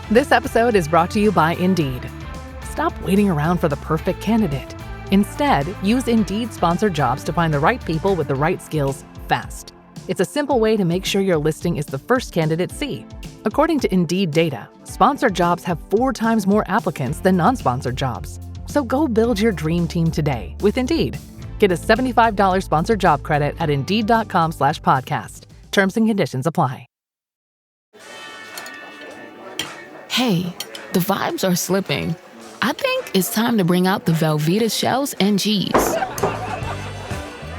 This episode is brought to you by Indeed. Stop waiting around for the perfect candidate. Instead, use Indeed sponsored jobs to find the right people with the right skills fast. It's a simple way to make sure your listing is the first candidates see. According to Indeed data, sponsored jobs have 4 times more applicants than non-sponsored jobs. So go build your dream team today with Indeed. Get a $75 sponsored job credit at Indeed.com/podcast. Terms and conditions apply. Hey, the vibes are slipping. I think it's time to bring out the Velveeta shells and cheese.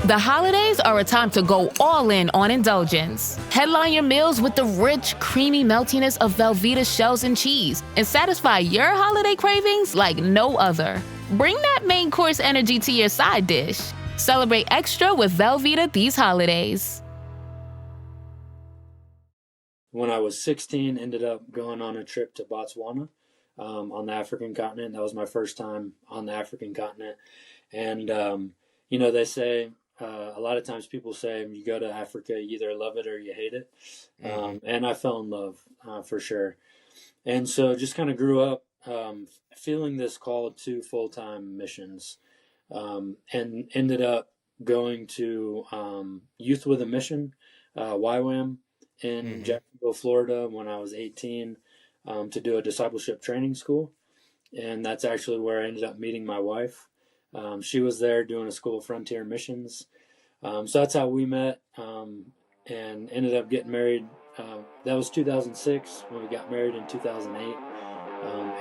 The holidays are a time to go all in on indulgence. Headline your meals with the rich, creamy meltiness of Velveeta shells and cheese and satisfy your holiday cravings like no other. Bring that main course energy to your side dish. Celebrate extra with Velveeta these holidays. When I was 16, ended up going on a trip to Botswana on the African continent. That was my first time on the African continent. And, they say, a lot of times people say you go to Africa, you either love it or you hate it. And I fell in love for sure. And so just kind of grew up feeling this call to full-time missions and ended up going to Youth with a Mission, YWAM, in Jacksonville, Florida when I was 18 to do a discipleship training school. And that's actually where I ended up meeting my wife. She was there doing a school of frontier missions. So that's how we met and ended up getting married. That was 2006 when we got married in 2008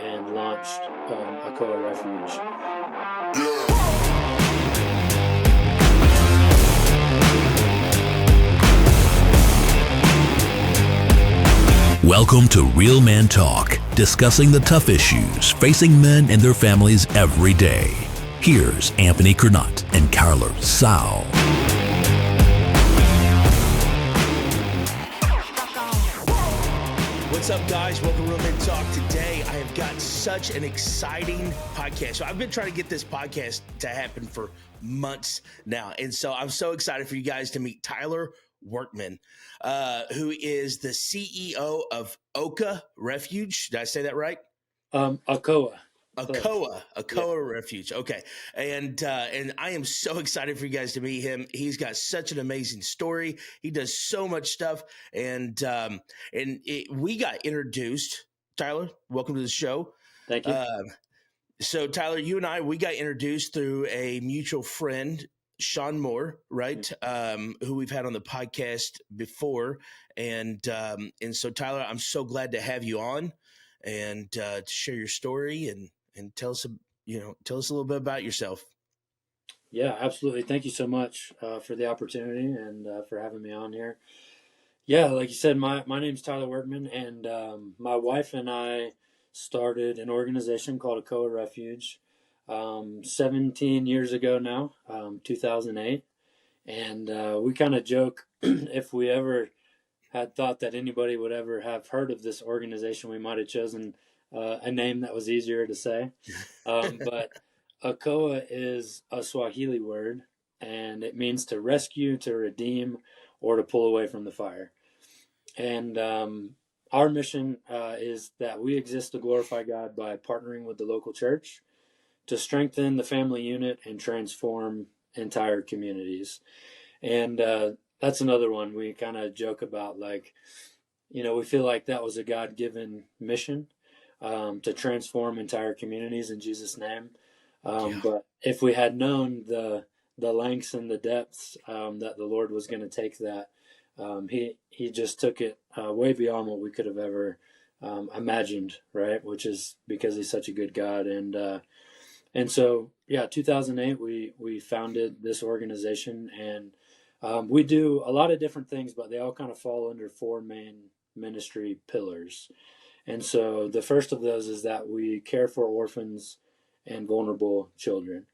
and launched Okoa Refuge. Welcome to Real Man Talk, discussing the tough issues facing men and their families every day. Here's Anthony Curnutt and Tyler Workman. What's up, guys? Welcome to Real Men Talk. Today, I have got such an exciting podcast. So I've been trying to get this podcast to happen for months now. And so I'm so excited for you guys to meet Tyler Workman, who is the CEO of Okoa Refuge. Did I say that right? Okoa Refuge. Okay. And I am so excited for you guys to meet him. He's got such an amazing story. He does so much stuff. We got introduced. Tyler, welcome to the show. Thank you. So Tyler, you and I, we got introduced through a mutual friend, Sean Moore, right? Who we've had on the podcast before. And so Tyler, I'm so glad to have you on and to share your story and tell us a little bit about yourself. Yeah, absolutely. Thank you so much for the opportunity and for having me on here. Yeah, like you said, my name's Tyler Workman, and my wife and I started an organization called Okoa Refuge 17 years ago now, 2008. And we kind of joke if we ever had thought that anybody would ever have heard of this organization, we might have chosen a name that was easier to say. But Okoa is a Swahili word, and it means to rescue, to redeem, or to pull away from the fire. And our mission is that we exist to glorify God by partnering with the local church to strengthen the family unit and transform entire communities. And that's another one we kind of joke about, like, we feel like that was a God-given mission to transform entire communities in Jesus' name. But if we had known the lengths and the depths that the Lord was going to take that, he just took it way beyond what we could have ever imagined, right? Which is because he's such a good God. And so, 2008, we founded this organization, and we do a lot of different things, but they all kind of fall under 4 main ministry pillars. And so the first of those is that we care for orphans and vulnerable children.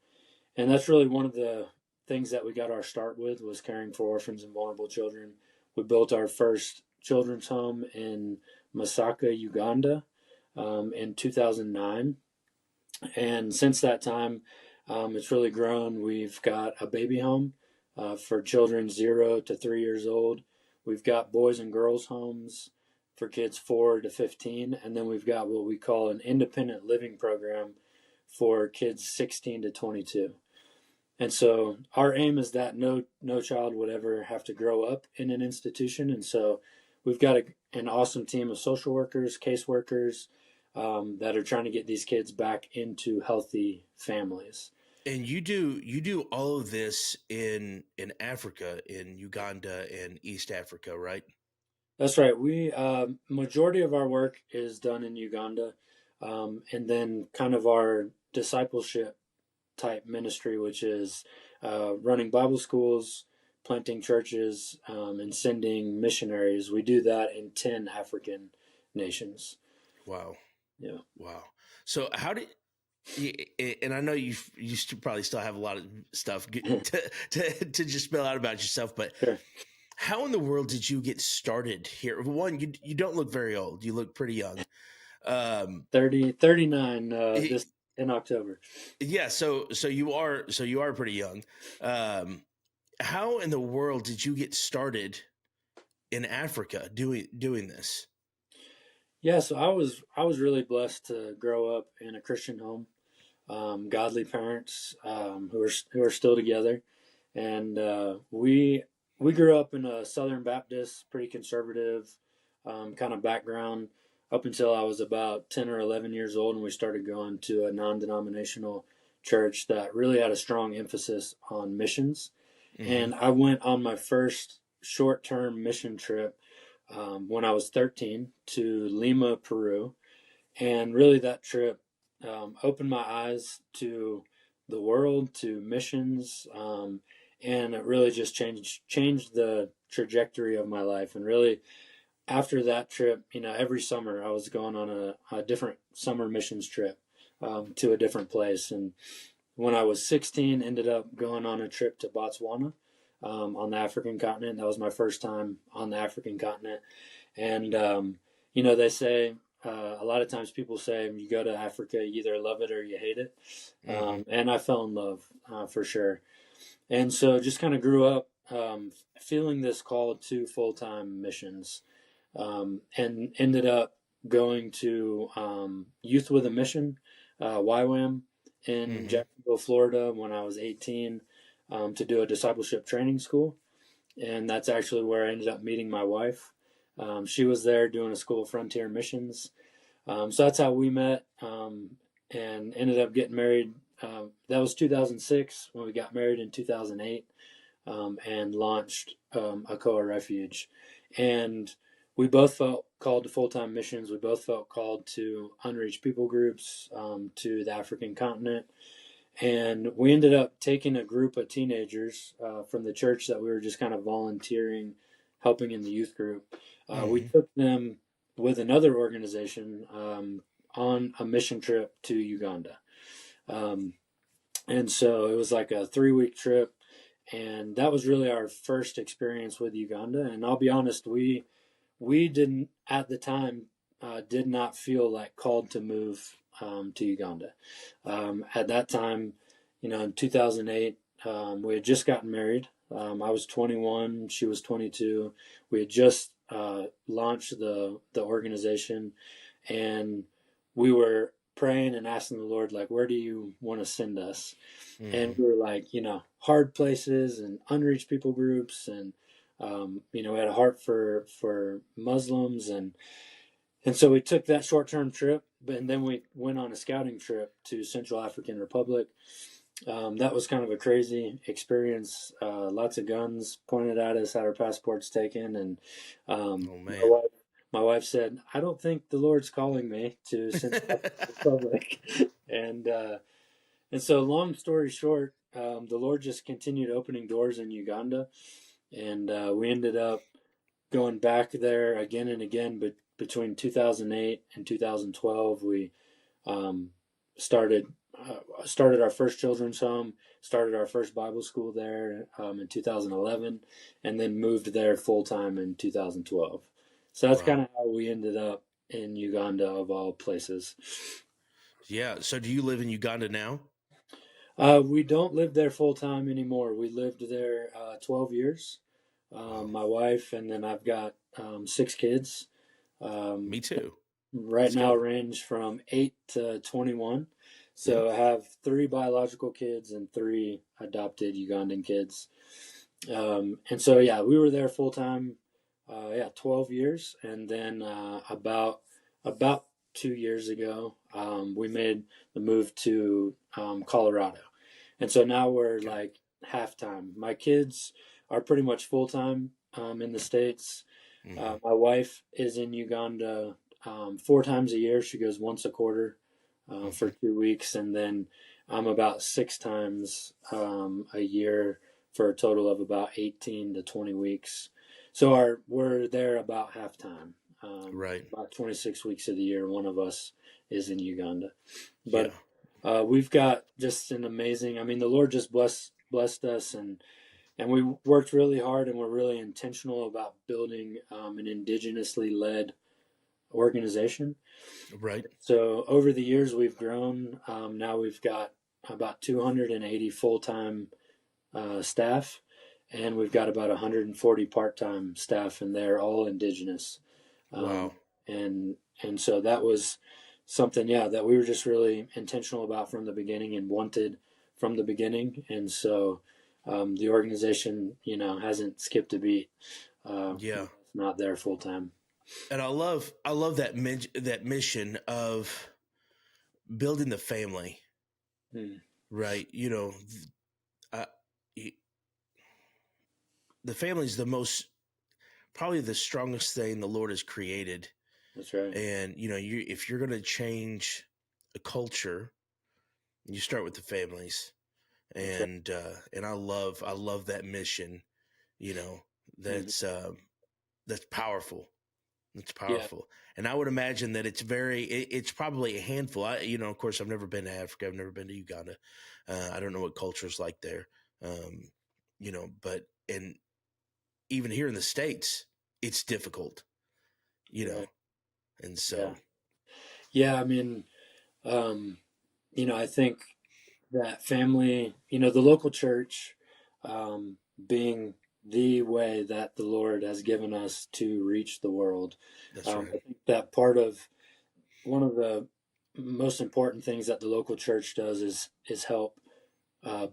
And that's really one of the things that we got our start with, was caring for orphans and vulnerable children. We built our first children's home in Masaka, Uganda, in 2009. And since that time, it's really grown. We've got a baby home for children 0 to 3 years old. We've got boys and girls homes for kids 4 to 15, and then we've got what we call an independent living program for kids 16 to 22. And so our aim is that no child would ever have to grow up in an institution. And so we've got an awesome team of social workers, caseworkers, that are trying to get these kids back into healthy families. And you do all of this in Africa, in Uganda and East Africa, right? That's right. We majority of our work is done in Uganda, and then kind of our discipleship type ministry, which is running Bible schools, planting churches, and sending missionaries. We do that in 10 African nations. Wow. Yeah. Wow. So how did and I know you probably still have a lot of stuff to just spell out about yourself, but Sure. how in the world did you get started here? One, you don't look very old. You look pretty young. 39 this in October. Yeah, so you are pretty young. How in the world did you get started in Africa doing this? Yeah, so I was really blessed to grow up in a Christian home, godly parents who are still together, and we grew up in a Southern Baptist, pretty conservative kind of background up until I was about 10 or 11 years old, and we started going to a non-denominational church that really had a strong emphasis on missions. Mm-hmm. And I went on my first short-term mission trip when I was 13 to Lima, Peru. And really that trip opened my eyes to the world, to missions, and it really just changed the trajectory of my life. And really, after that trip, every summer I was going on a different summer missions trip to a different place. And when I was 16, ended up going on a trip to Botswana on the African continent. That was my first time on the African continent. And, they say, a lot of times people say you go to Africa, you either love it or you hate it. And I fell in love for sure. And so just kind of grew up feeling this call to full-time missions, and ended up going to Youth with a Mission, YWAM, in Jacksonville, Florida when I was 18 to do a discipleship training school. And that's actually where I ended up meeting my wife. She was there doing a school of frontier missions. So that's how we met, and ended up getting married. That was 2006 when we got married in 2008, and launched Okoa Refuge. And we both felt called to full-time missions. We both felt called to unreached people groups, to the African continent. And we ended up taking a group of teenagers from the church that we were just kind of volunteering, helping in the youth group. We took them with another organization on a mission trip to Uganda. And so it was like a 3-week trip. And that was really our first experience with Uganda. And I'll be honest, we didn't, at the time, did not feel like called to move to Uganda. At that time, in 2008, we had just gotten married. I was 21, she was 22. We had just launched the organization, and we were praying and asking the Lord, like, where do you want to send us? And we were like, hard places and unreached people groups, and we had a heart for Muslims, and so we took that short-term trip, and then we went on a scouting trip to Central African Republic. That was kind of a crazy experience. Lots of guns pointed at us, had our passports taken, and my wife said, "I don't think the Lord's calling me to Central African Republic." And so, long story short, the Lord just continued opening doors in Uganda, and we ended up going back there again and again. But between 2008 and 2012, we started our first children's home, started our first Bible school there in 2011, and then moved there full time in 2012. So that's kind of how we ended up in Uganda, of all places. Yeah. So do you live in Uganda now? We don't live there full time anymore. We lived there 12 years. My wife, and then I've got 6 kids. Me too. Right Let's now go. range from 8 to 21. Yep. So I have 3 biological kids and 3 adopted Ugandan kids. And so, yeah, we were there full time, 12 years. And then about 2 years ago, we made the move to Colorado. And so now we're Okay. like halftime. My kids are pretty much full time in the States. Hmm. My wife is in Uganda 4 times a year. She goes once a quarter for Hmm. 2 weeks, and then I'm about 6 times a year for a total of about 18 to 20 weeks. So we're there about halftime. Right. About 26 weeks of the year, one of us is in Uganda. Yeah. But we've got just an amazing. I mean, the Lord just blessed us, and we worked really hard, and we're really intentional about building an indigenously led organization. Right. So over the years, we've grown. Now we've got about 280 full time staff, and we've got about 140 part time staff, and they're all indigenous. Um, Wow. and so that was something, yeah, that we were just really intentional about from the beginning and wanted from the beginning. And so the organization, hasn't skipped a beat. Yeah. It's not there full time. And I love that mission of building the family. Mm, Right. Uh, y- the family is the most probably the strongest thing the Lord has created. that's right. And if you're going to change a culture, you start with the families. That's right. And I love that mission. You know, Mm, that's that's powerful. It's yeah. powerful. And I would imagine that it's probably a handful. Of course, I've never been to Africa. I've never been to Uganda. I don't know what culture's like there. Um, but and even here in the States, it's difficult. You know, Right. and Yeah. so Yeah. I mean, um, I think that family, the local church, being the way that the Lord has given us to reach the world. that's I right. think that part of one of the most important things that the local church does is help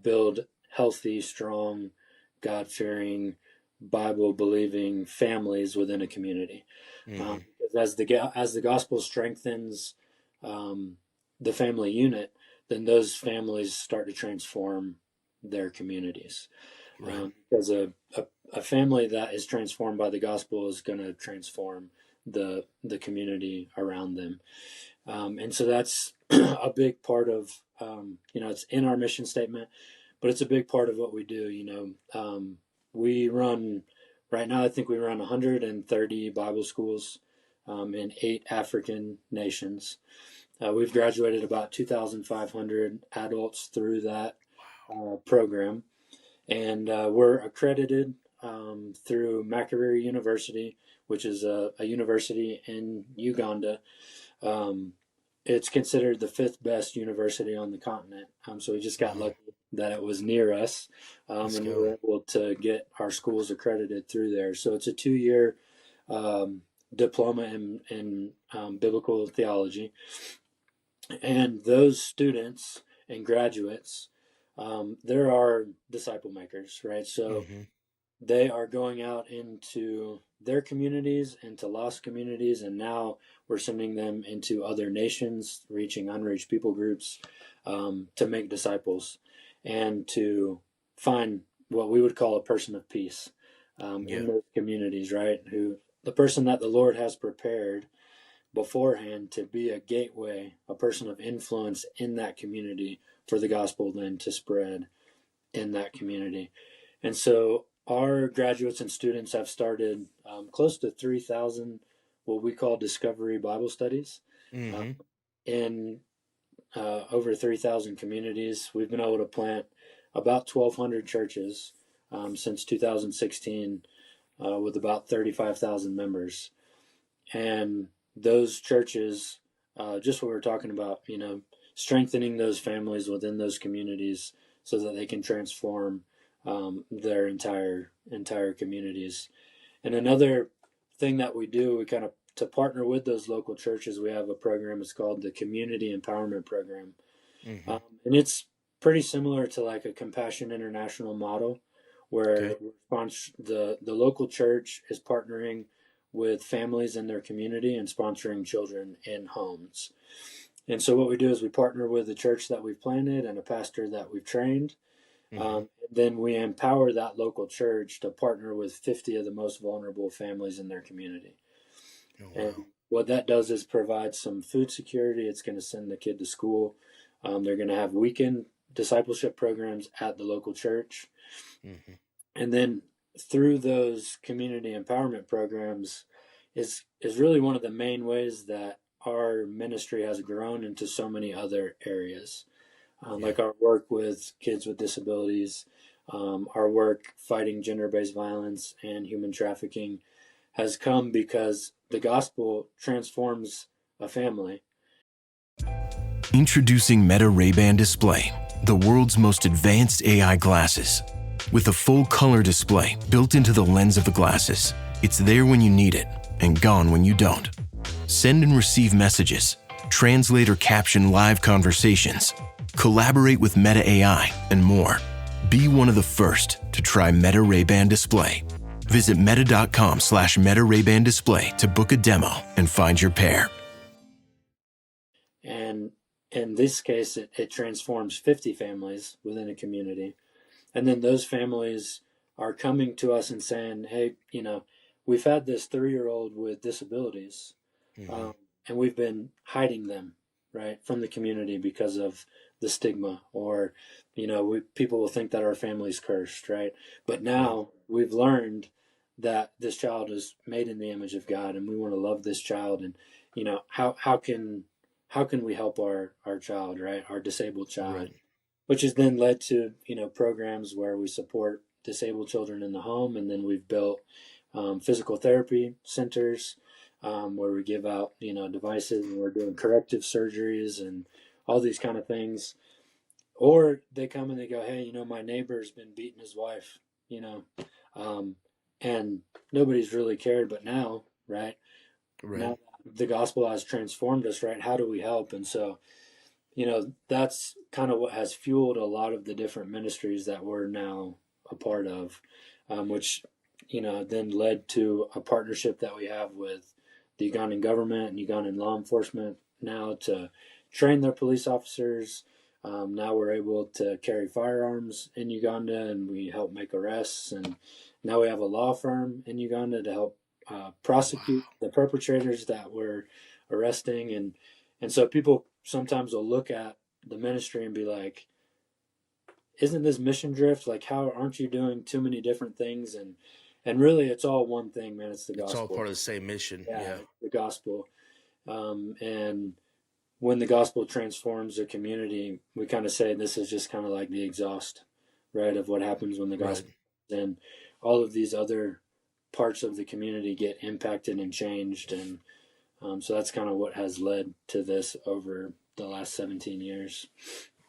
build healthy, strong, God fearing, Bible believing families within a community. Hmm. Because as the gospel strengthens um, the family unit, then those families start to transform their communities. Right. Because a family that is transformed by the gospel is going to transform the community around them. And so that's a big part of, it's in our mission statement, but it's a big part of what we do. We run, right now, I think we run 130 Bible schools in 8 African nations. We've graduated about 2,500 adults through that program. And we're accredited through Makerere University, which is a university in Uganda. Um, it's considered the 5th best university on the continent. So we just got Wow. lucky that it was near us, Let's and we go. were able to get our schools accredited through there. So it's a 2-year um, diploma in biblical theology, and those students and graduates, there are disciple makers, right? So Hmm. they are going out into their communities, into lost communities, and now we're sending them into other nations, reaching unreached people groups, to make disciples and to find what we would call a person of peace Yeah. in those communities, right? Who the person that the Lord has prepared beforehand to be a gateway, a person of influence in that community for the gospel then to spread in that community. And so our graduates and students have started close to 3,000 what we call discovery Bible studies uh, Hmm. in over 3,000 communities. We've been able to plant about 1,200 churches since 2016 with about 35,000 members. And those churches, just what we were talking about, strengthening those families within those communities so that they can transform their entire communities. And another thing that we do, we kind of to partner with those local churches, we have a program. It's called the Community Empowerment Program. Mm-hmm. And it's pretty similar to like a Compassion International model, where Okay. the local church is partnering with families in their community and sponsoring children in homes. And so what we do is we partner with the church that we've planted and a pastor that we've trained. Mm-hmm. Then we empower that local church to partner with 50 of the most vulnerable families in their community. Oh, wow. And what that does is provide some food security. It's going to send the kid to school. They're going to have weekend discipleship programs at the local church. Mm-hmm. And then through those community empowerment programs is really one of the main ways that our ministry has grown into so many other areas. Like our work with kids with disabilities, our work fighting gender-based violence and human trafficking has come because the gospel transforms a family. Introducing Meta Ray-Ban Display, the world's most advanced AI glasses. With a full color display built into the lens of the glasses, it's there when you need it and gone when you don't. Send and receive messages, translate or caption live conversations, collaborate with Meta AI, and more. Be one of the first to try Meta Ray-Ban Display. Visit meta.com/Meta Ray-Ban Display to book a demo and find your pair. And in this case, it transforms 50 families within a community. And then those families are coming to us and saying, hey, we've had this 3-year-old with disabilities, Mm-hmm. and we've been hiding them, right, from the community because of the stigma, or, people will think that our family's cursed, right? But now we've learned that this child is made in the image of God, and we want to love this child. And, how can we help our child, right, our disabled child? Right. Which has then led to programs where we support disabled children in the home, and then we've built physical therapy centers where we give out devices, and we're doing corrective surgeries and all these kind of things. Or they come and they go, hey, my neighbor's been beating his wife, and nobody's really cared, but now, right? Now the gospel has transformed us, right? How do we help? And so that's kind of what has fueled a lot of the different ministries that we're now a part of, which, then led to a partnership that we have with the Ugandan government and Ugandan law enforcement now to train their police officers. Now we're able to carry firearms in Uganda, and we help make arrests. And now we have a law firm in Uganda to help prosecute the perpetrators that we're arresting. And so people sometimes will look at the ministry and be like, isn't this mission drift? Like, how aren't you doing too many different things? And really, it's all one thing, man. It's the gospel. It's all part of the same mission. Yeah. The gospel. And when the gospel transforms a community, we kind of say this is just kind of like the exhaust, right, of what happens when the gospel, and all of these other parts of the community get impacted and changed. And so that's kind of what has led to this over the last 17 years.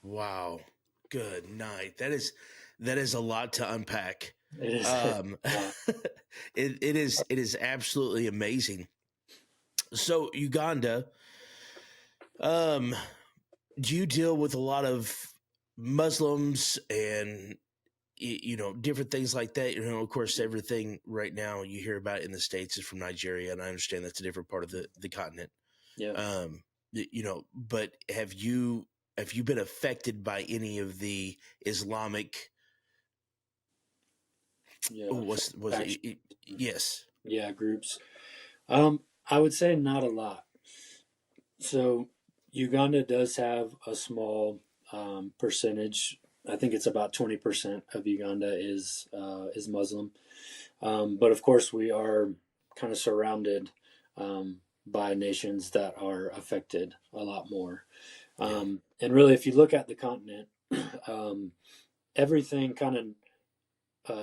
Wow. Good night. That is a lot to unpack. It is. It is absolutely amazing. So Uganda, do you deal with a lot of Muslims and different things like that? Of course, everything right now you hear about in the States is from Nigeria, and I understand that's a different part of the continent. Yeah. But have you been affected by any of the Islamic? Yeah. Was it? Yes. Yeah, groups. I would say not a lot. So Uganda does have a small percentage. I think it's about 20% of Uganda is Muslim. But of course, we are kind of surrounded by nations that are affected a lot more. And really, if you look at the continent, everything kind of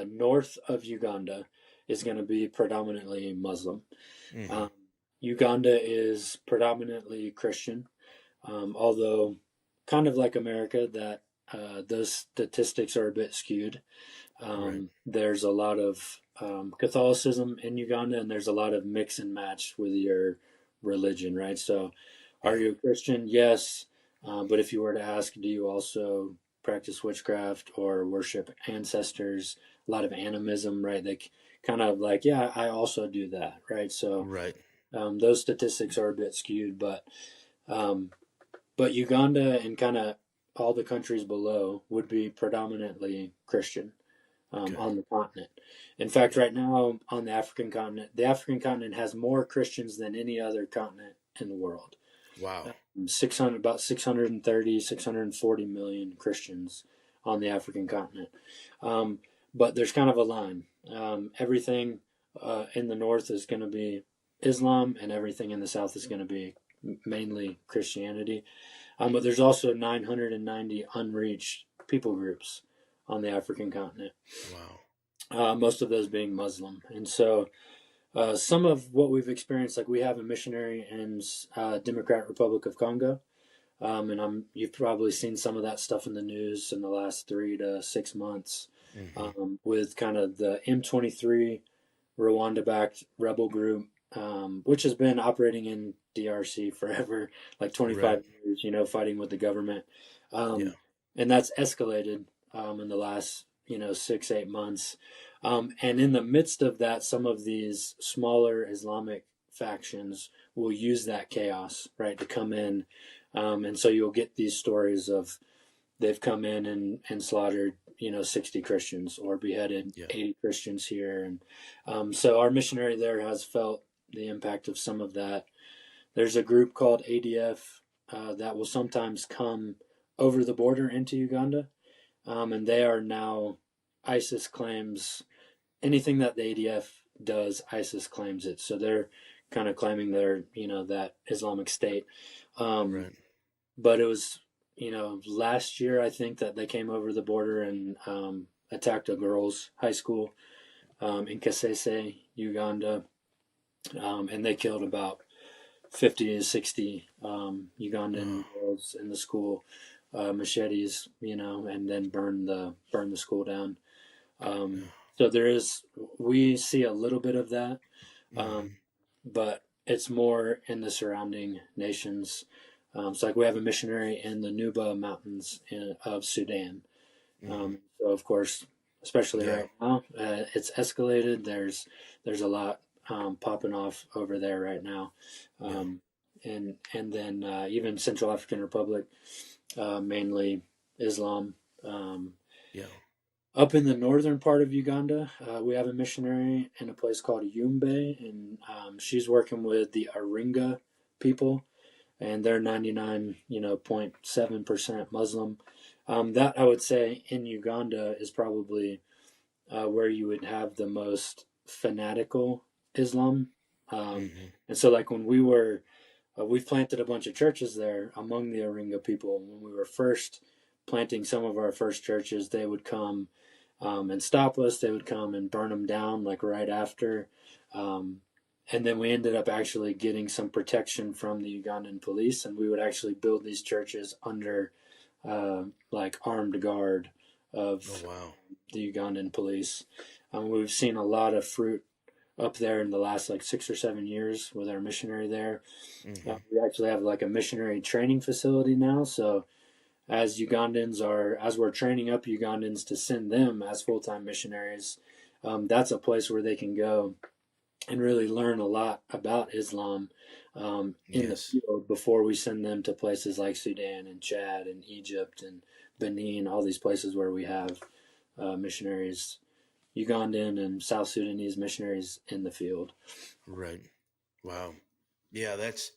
north of Uganda is going to be predominantly Muslim. Mm-hmm. Uganda is predominantly Christian, although kind of like America, that those statistics are a bit skewed. Right. There's a lot of Catholicism in Uganda, and there's a lot of mix and match with your religion, right? So, are Yeah. you a Christian? Yes. But if you were to ask, do you also practice witchcraft or worship ancestors? A lot of animism, right? They kind of like, yeah, I also do that, right? So, Right. those statistics are a bit skewed, um, but Uganda and kind of all the countries below would be predominantly Christian Okay. on the continent. In fact, Yeah. right now on the African continent has more Christians than any other continent in the world. Wow. 600, about 630, 640 million Christians on the African continent. Um, but there's kind of a line. Everything in the north is going to be Islam, and everything in the south is going to be mainly Christianity. But there's also 990 unreached people groups on the African continent, Wow. most of those being Muslim. And so some of what we've experienced, like we have a missionary in Democratic Republic of Congo, and you've probably seen some of that stuff in the news in the last 3 to 6 months, with kind of the M23 Rwanda-backed rebel group, which has been operating in DRC forever, like Right. 25 years, fighting with the government. Yeah. Um, and that's escalated in the last, 6, 8 months. And in the midst of that, some of these smaller Islamic factions will use that chaos, right, to come in. And so you'll get these stories of they've come in and slaughtered 60 Christians or beheaded Yeah. 80 Christians here, and so our missionary there has felt the impact of some of that. There's a group called ADF that will sometimes come over the border into Uganda, and they are now ISIS claims anything that the ADF does, ISIS claims it. So they're kind of claiming they're that Islamic State. Um, Right. but it was last year I think that they came over the border and attacked a girls' high school in Kasese, Uganda, and they killed about 50 to 60 Ugandan girls in the school, machetes, and then burn the school down. So we see a little bit of that, um, but it's more in the surrounding nations. So like we have a missionary in the Nuba Mountains of Sudan. So of course, especially Yeah. right now, it's escalated. There's a lot popping off over there right now, and then even Central African Republic, mainly Islam. Yeah. Up in the northern part of Uganda, we have a missionary in a place called Yumbe, and she's working with the Aringa people, and they're 99, 0.7% Muslim. That I would say in Uganda is probably where you would have the most fanatical Islam. And so, like when we've planted a bunch of churches there among the Aringa people. When we were first planting some of our first churches, they would come and stop us. They would come and burn them down like right after. And then we ended up actually getting some protection from the Ugandan police, and we would actually build these churches under like armed guard of the Ugandan police. We've seen a lot of fruit up there in the last like 6 or 7 years with our missionary there. We actually have like a missionary training facility now. So as we're training up Ugandans to send them as full-time missionaries, that's a place where they can go and really learn a lot about Islam in the field before we send them to places like Sudan and Chad and Egypt and Benin, all these places where we have missionaries, Ugandan and South Sudanese missionaries in the field. Right. Wow. Yeah, that's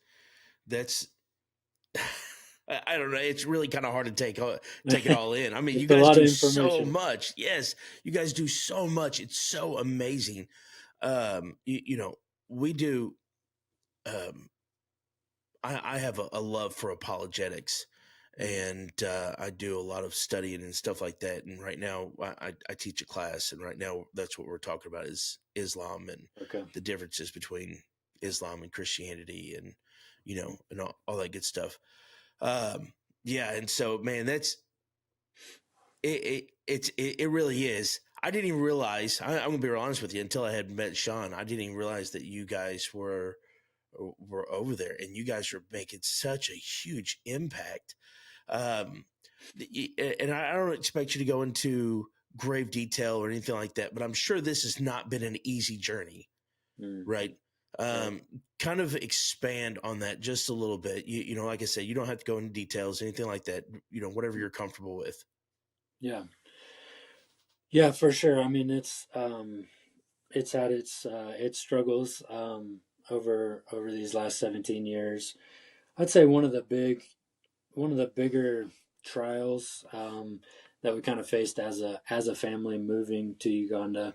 I don't know. It's really kind of hard to take it all in. I mean, you guys do so much. Yes, you guys do so much. It's so amazing. We do. I have a love for apologetics, and I do a lot of studying and stuff like that. And right now, I teach a class, and right now, that's what we're talking about is Islam and the differences between Islam and Christianity, and and all that good stuff. And so, man, that's it really is. I didn't even realize. I'm gonna be real honest with you. Until I had met Sean, I didn't even realize that you guys were over there, and you guys are making such a huge impact. Um, and I don't expect you to go into grave detail or anything like that, but I'm sure this has not been an easy journey, Mm. right? Right. Kind of expand on that just a little bit. You know, like I said, you don't have to go into details, anything like that. You know, whatever you're comfortable with. Yeah. Yeah, for sure. I mean, it's had its struggles over these last 17 years. I'd say one of the bigger trials that we kind of faced as a family moving to Uganda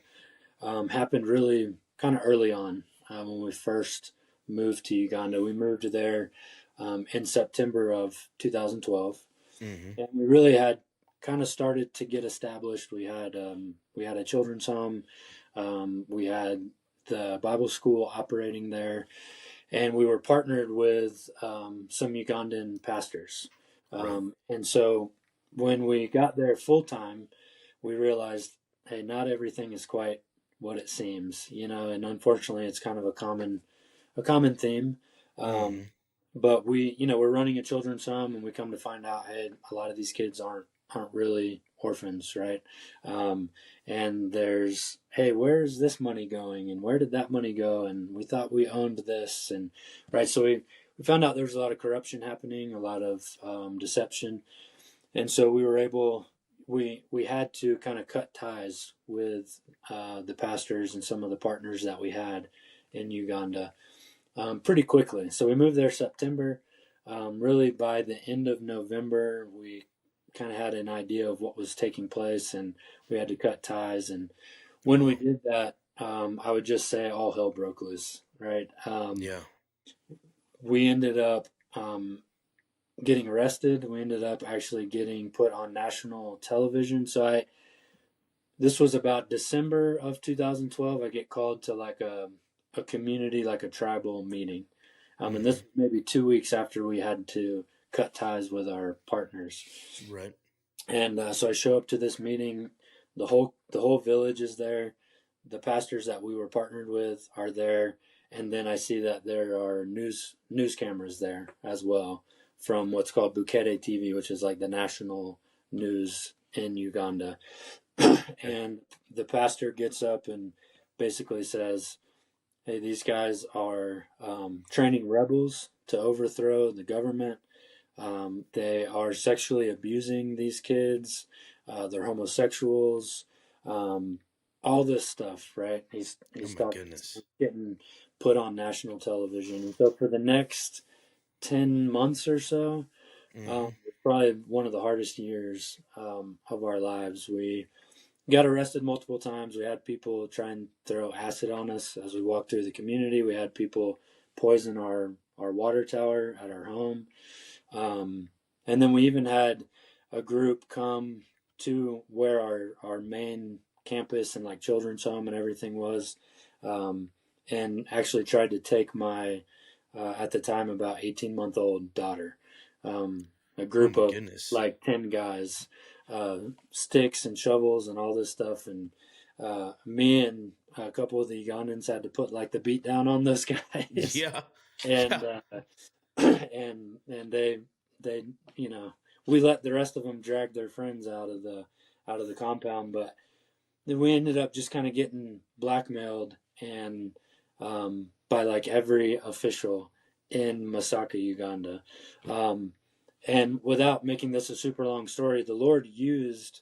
happened really kind of early on when we first moved to Uganda. We moved there in September of 2012, Mm-hmm. and we really had kind of started to get established. We had a children's home, we had the Bible school operating there, and we were partnered with some Ugandan pastors. Right. And so when we got there full time, we realized, hey, not everything is quite what it seems, you know, and unfortunately, it's kind of a common theme. Mm-hmm. But we, you know, we're running a children's home, and we come to find out, hey, a lot of these kids aren't really orphans, right? And there's, hey, where's this money going, and where did that money go? And we thought we owned this, and right. So we found out there's a lot of corruption happening, a lot of deception, and so we were able. We had to kind of cut ties with the pastors and some of the partners that we had in Uganda pretty quickly. So we moved there September. Really, by the end of November, we kind of had an idea of what was taking place, and we had to cut ties. And when we Wow. did that, I would just say all hell broke loose. Right? Yeah. We ended up getting arrested. We ended up actually getting put on national television. So this was about December of 2012. I get called to like a community, like a tribal meeting. And this Mm-hmm. was maybe 2 weeks after we had to cut ties with our partners. Right. And so I show up to this meeting. The whole village is there. The pastors that we were partnered with are there, and then I see that there are news cameras there as well from what's called Bukete TV, which is like the national news in Uganda. Okay. And the pastor gets up and basically says, "Hey, these guys are training rebels to overthrow the government. They are sexually abusing these kids. They're homosexuals. Um, all this stuff, right?" Oh He's my talking, goodness. getting put on national television, and so for the next 10 months or so, Mm-hmm. probably one of the hardest years of our lives. We got arrested multiple times. We had people try and throw acid on us as we walked through the community. We had people poison our water tower at our home. Um, and then we even had a group come to where our main campus and like children's home and everything was, um, and actually tried to take my, at the time, about 18-month-old daughter. A Oh group my of goodness. like 10 guys, sticks and shovels and all this stuff. And me and a couple of the Ugandans had to put like the beat down on those guys. Yeah. Yeah. And and they you know, we let the rest of them drag their friends out of the compound, but then we ended up just kind of getting blackmailed and by like every official in Masaka, Uganda. Um, and without making this a super long story, the Lord used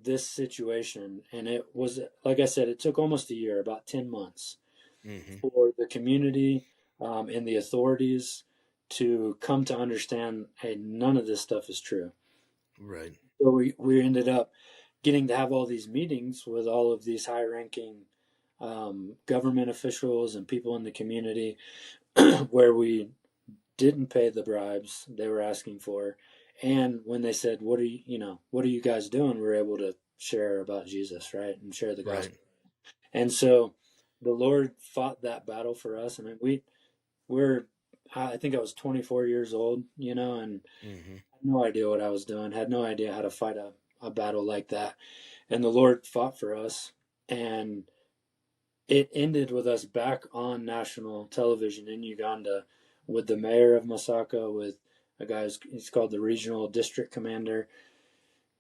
this situation, and it was, like I said, it took almost a year, about 10 months, Mm-hmm. for the community and the authorities to come to understand, hey, none of this stuff is true. Right. So we ended up getting to have all these meetings with all of these high ranking government officials and people in the community where we didn't pay the bribes they were asking for. And when they said, what are you guys doing? We were able to share about Jesus, right? And share the Right. gospel. And so the Lord fought that battle for us. I mean, we're, I think I was 24 years old, you know, and Mm-hmm. had no idea what I was doing, had no idea how to fight a battle like that. And the Lord fought for us, and it ended with us back on national television in Uganda with the mayor of Masaka, with a guy he's called the regional district commander.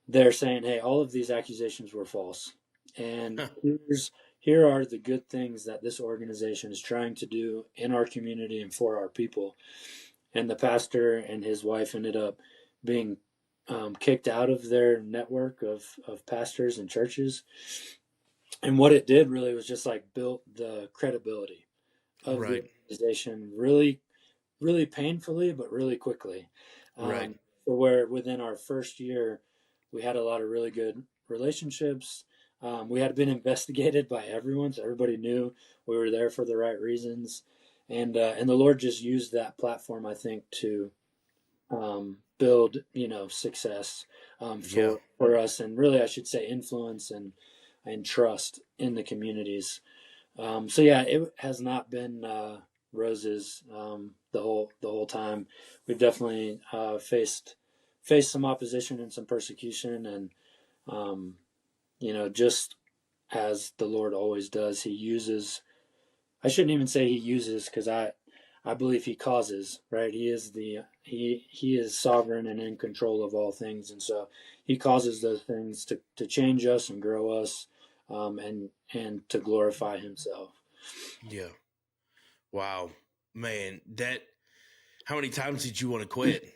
They're saying, hey, all of these accusations were false. And here are the good things that this organization is trying to do in our community and for our people. And the pastor and his wife ended up being kicked out of their network of pastors and churches. And what it did really was just like built the credibility of the organization really, really painfully, but really quickly. Right. So where within our first year, we had a lot of really good relationships. We had been investigated by everyone, so everybody knew we were there for the right reasons. And the Lord just used that platform, I think, to build, success for us, and really, I should say, influence and trust in the communities. So yeah, it has not been roses the whole time. We've definitely faced some opposition and some persecution, and just as the Lord always does, He uses. I shouldn't even say He uses, because I believe He causes. Right? He is sovereign and in control of all things, and so He causes those things to change us and grow us, and to glorify Himself. Yeah. Wow, man. How many times did you want to quit?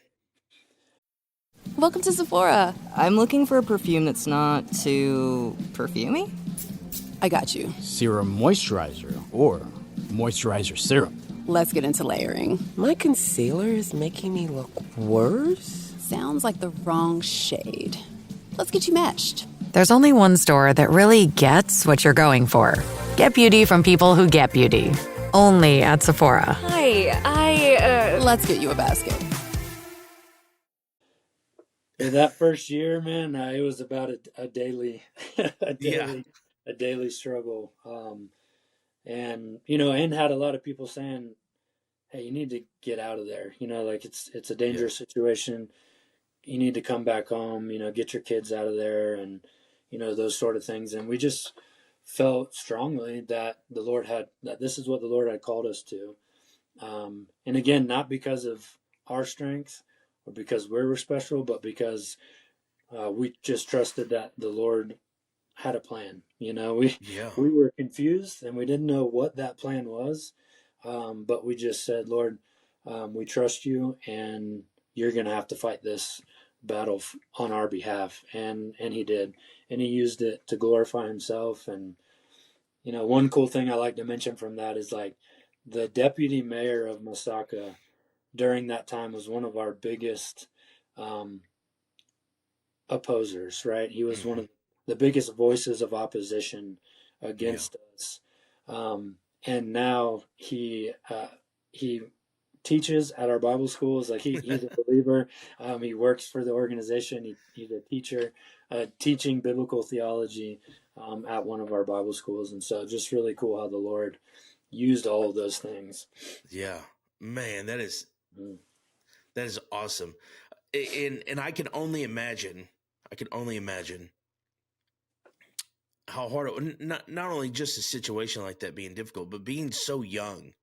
Welcome to Sephora. I'm looking for a perfume that's not too perfumey. I got you. Serum moisturizer or moisturizer serum. Let's get into layering. My concealer is making me look worse. Sounds like the wrong shade. Let's get you matched. There's only one store that really gets what you're going for. Get beauty from people who get beauty. Only at Sephora. Hi, Let's get you a basket. That first year, man, it was about a daily, a daily struggle, and had a lot of people saying, "Hey, you need to get out of there. Like it's a dangerous situation. You need to come back home. Get your kids out of there, and those sort of things." And we just felt strongly that that this is what the Lord had called us to, and again, not because of our strength or because we were special, but because we just trusted that the Lord had a plan. We were confused and we didn't know what that plan was, but we just said, Lord, we trust you, and you're going to have to fight this battle on our behalf. And He did, and He used it to glorify Himself. And one cool thing I like to mention from that is, like, the deputy mayor of Masaka during that time was one of our biggest opposers, right? He was one of the biggest voices of opposition against us. And now he teaches at our Bible schools. Like he's a believer. He works for the organization. He's a teacher, teaching biblical theology at one of our Bible schools. And so just really cool how the Lord used all of those things. Yeah, man, that is awesome. And I can only imagine how hard not only just a situation like that being difficult, but being so young,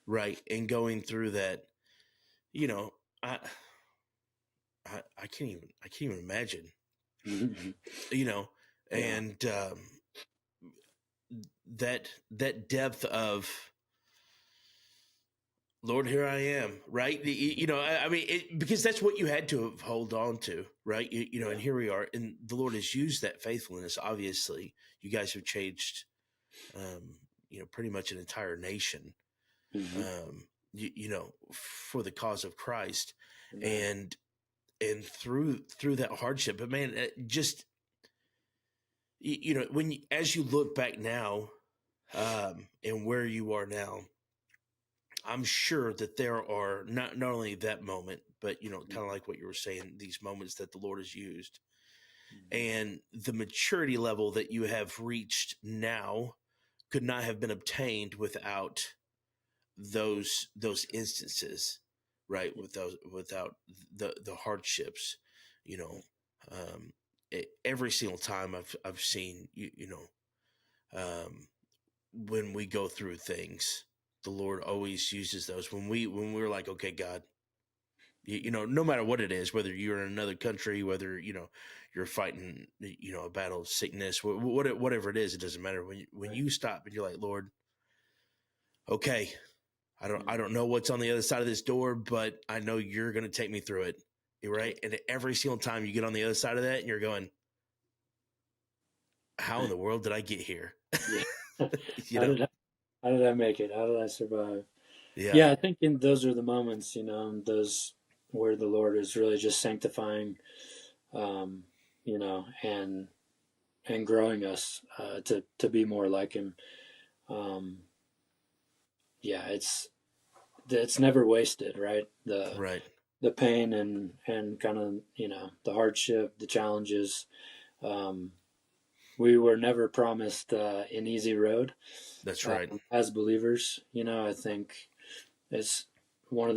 right? And going through that, I can't even imagine, and that depth of, Lord, here I am, right? Because that's what you had to hold on to, right? And here we are, and the Lord has used that faithfulness. Obviously, you guys have changed, pretty much an entire nation, for the cause of Christ, and through that hardship. But man, just as you look back now, and where you are now, I'm sure that there are not only that moment, but, kind of like what you were saying, these moments that the Lord has used, and the maturity level that you have reached now could not have been obtained without those instances, right? Without the hardships, every single time I've seen when we go through things, the Lord always uses those when we're like, okay, God, no matter what it is, whether you're in another country, whether you're fighting a battle of sickness, whatever it is, it doesn't matter. When you stop and you're like, Lord, okay, I don't know what's on the other side of this door, but I know you're going to take me through it. Right. And every single time you get on the other side of that and you're going, how in the world did I get here? How did I make it? How did I survive? Yeah. I think those are the moments, those where the Lord is really just sanctifying, and growing us to be more like Him. It's never wasted, right? The pain and kind of the hardship, the challenges. We were never promised an easy road. That's right. As believers, I think it's probably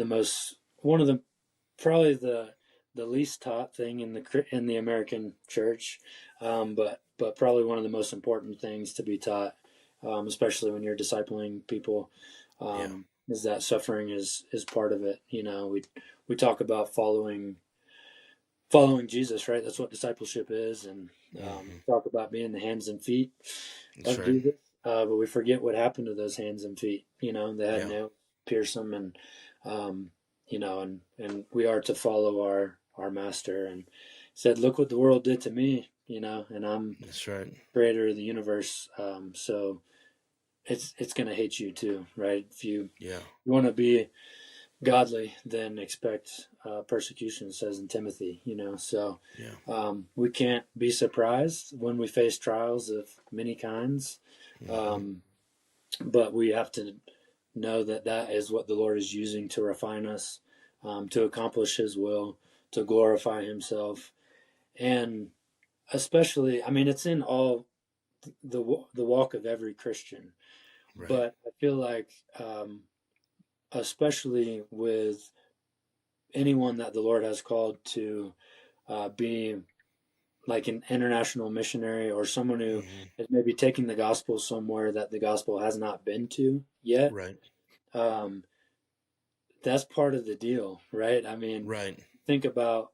the least taught thing in the American church, but probably one of the most important things to be taught, especially when you're discipling people. Is that suffering is part of it. We talk about following Jesus, right? That's what discipleship is, and talk about being the hands and feet of Jesus. But we forget what happened to those hands and feet. They had nails pierce them, and and we are to follow our master. And said, "Look what the world did to me," and I'm creator of the universe. So it's going to hate you too, right? If you want to be godly, then expect persecution, says in Timothy, so we can't be surprised when we face trials of many kinds, but we have to know that is what the Lord is using to refine us, to accomplish His will, to glorify Himself. And especially, it's in all the walk of every Christian, but I feel like especially with anyone that the Lord has called to be like an international missionary, or someone who is maybe taking the gospel somewhere that the gospel has not been to yet. Right. That's part of the deal, right? Think about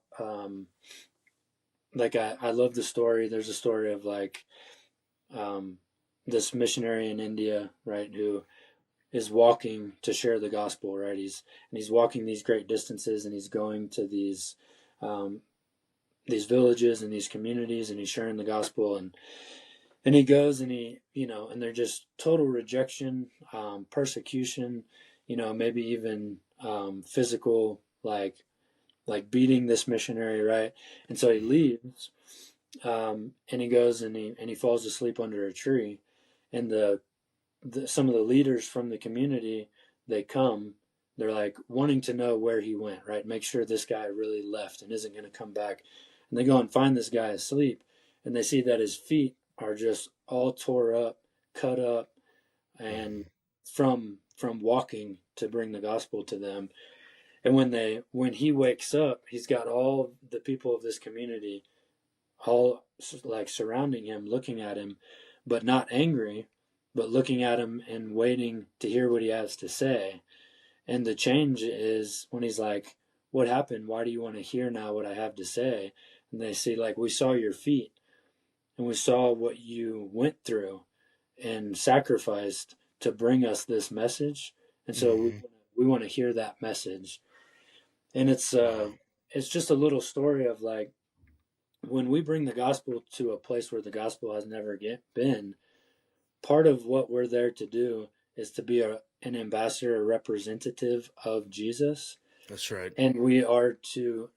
like I love the story. There's a story of like this missionary in India, right, who is walking to share the gospel, right? He's walking these great distances, and he's going to these villages and these communities, and he's sharing the gospel, and he goes and and they're just total rejection, persecution, maybe even physical, like beating this missionary, right? And so he leaves, and he goes and he falls asleep under a tree, and some of the leaders from the community, they're like wanting to know where he went, right? Make sure this guy really left and isn't going to come back. And they go and find this guy asleep, and they see that his feet are just all tore up, cut up, and from walking to bring the gospel to them. And when he wakes up, he's got all the people of this community all like surrounding him, looking at him, but not angry, but looking at him and waiting to hear what he has to say. And the change is when he's like, "What happened? Why do you want to hear now what I have to say?" And they say, like, "We saw your feet, and we saw what you went through and sacrificed to bring us this message. And so we want to hear that message." And it's just a little story of like, when we bring the gospel to a place where the gospel has never been, part of what we're there to do is to be an ambassador, a representative of Jesus. That's right. And we are to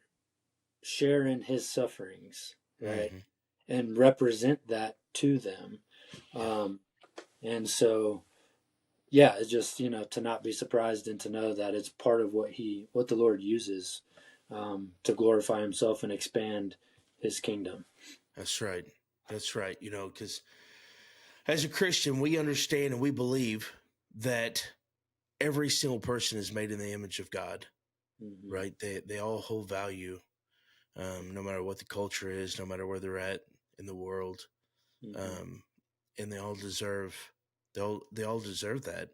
share in his sufferings, right? And represent that to them. And so, it's just, to not be surprised and to know that it's part of what the Lord uses to glorify himself and expand his kingdom. That's right. That's right. Because as a Christian, we understand and we believe that every single person is made in the image of God, right? They all hold value no matter what the culture is, no matter where they're at in the world. And they all deserve that,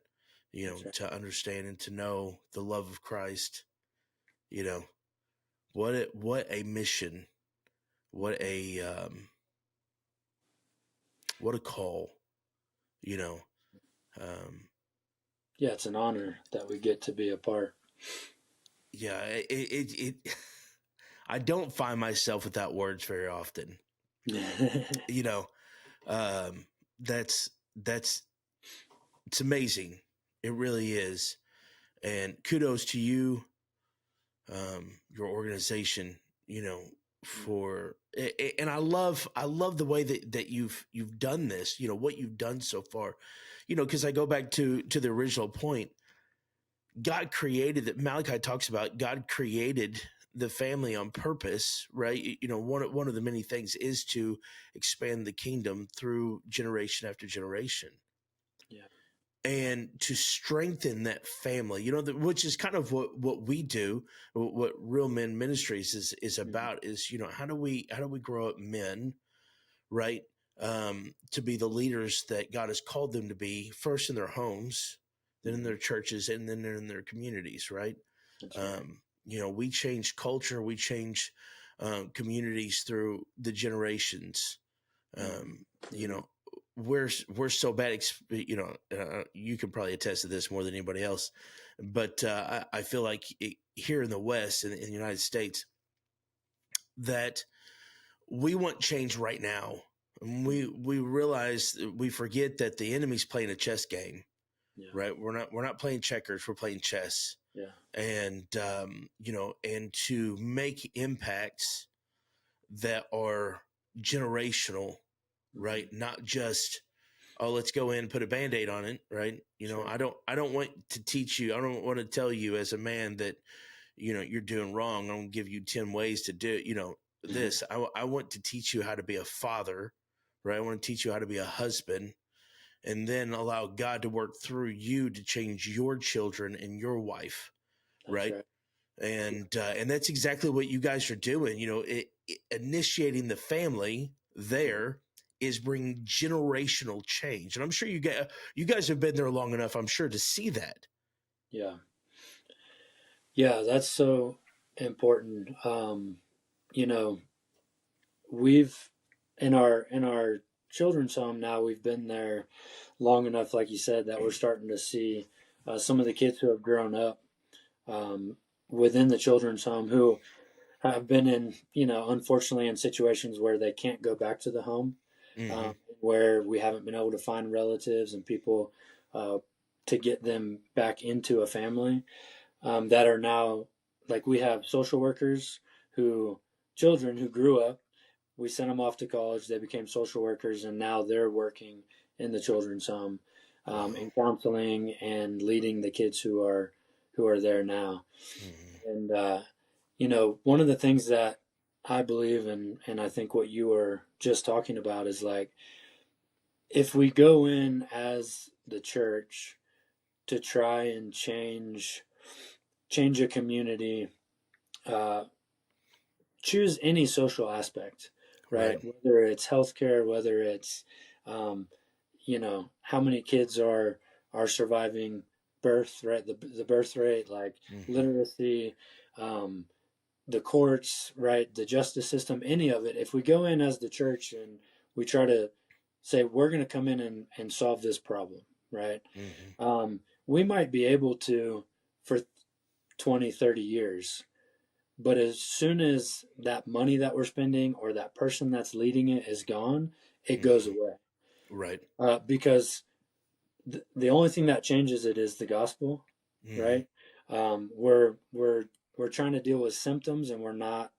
Right. to understand and to know the love of Christ. What a mission, what a call, Yeah, it's an honor that we get to be a part. Yeah, it I don't find myself without words very often. That's it's amazing. It really is. And kudos to you, your organization, for and I love the way that you've done this, what you've done so far, because I go back to the original point. God created that Malachi talks about. God created the family on purpose, right? One of the many things is to expand the kingdom through generation after generation. Yeah. And to strengthen that family, which is kind of what we do, what Real Men Ministries is about, is, how do we grow up men, right? To be the leaders that God has called them to be, first in their homes, then in their churches, and then in their communities, right? Right. We change culture, we change communities through the generations. We're so bad, you can probably attest to this more than anybody else, but I feel like here in the West, in the United States, that we want change right now. We realize, we forget that the enemy's playing a chess game, right? We're not playing checkers, we're playing chess. Yeah. And and to make impacts that are generational, right? Not just, oh, let's go in and put a Band-Aid on it, right? Sure. I don't want to teach you. I don't want to tell you as a man that, you're doing wrong. I don't give you 10 ways to do, this. I want to teach you how to be a father, right? I want to teach you how to be a husband, and then allow God to work through you to change your children and your wife. Right. And that's exactly what you guys are doing. Initiating the family there is bringing generational change. And I'm sure you guys have been there long enough, I'm sure, to see that. Yeah. Yeah, that's so important. We've in our children's home now, we've been there long enough, like you said, that we're starting to see some of the kids who have grown up within the children's home, who have been in, unfortunately, in situations where they can't go back to the home, where we haven't been able to find relatives and people to get them back into a family, that are now, like, we have social workers children who grew up, we sent them off to college, they became social workers, and now they're working in the children's home, in counseling and leading the kids who are there now. And one of the things that I believe in, and I think what you were just talking about, is like, if we go in as the church to try and change a community, choose any social aspect, right? Whether it's healthcare, whether it's, how many kids are surviving birth, right? The birth rate, like literacy, the courts, right? The justice system, any of it. If we go in as the church and we try to say, we're going to come in and solve this problem, right? We might be able to for 20, 30 years. But as soon as that money that we're spending or that person that's leading it is gone, it goes away. Right. Because the only thing that changes it is the gospel, right? We're trying to deal with symptoms, and we're not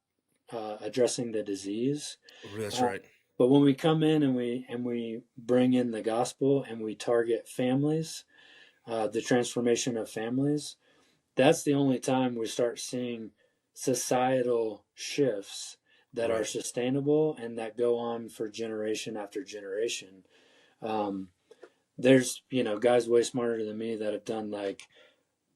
addressing the disease. That's right. But when we come in and we bring in the gospel and we target families, the transformation of families, that's the only time we start seeing societal shifts that are sustainable and that go on for generation after generation. There's, guys way smarter than me that have done like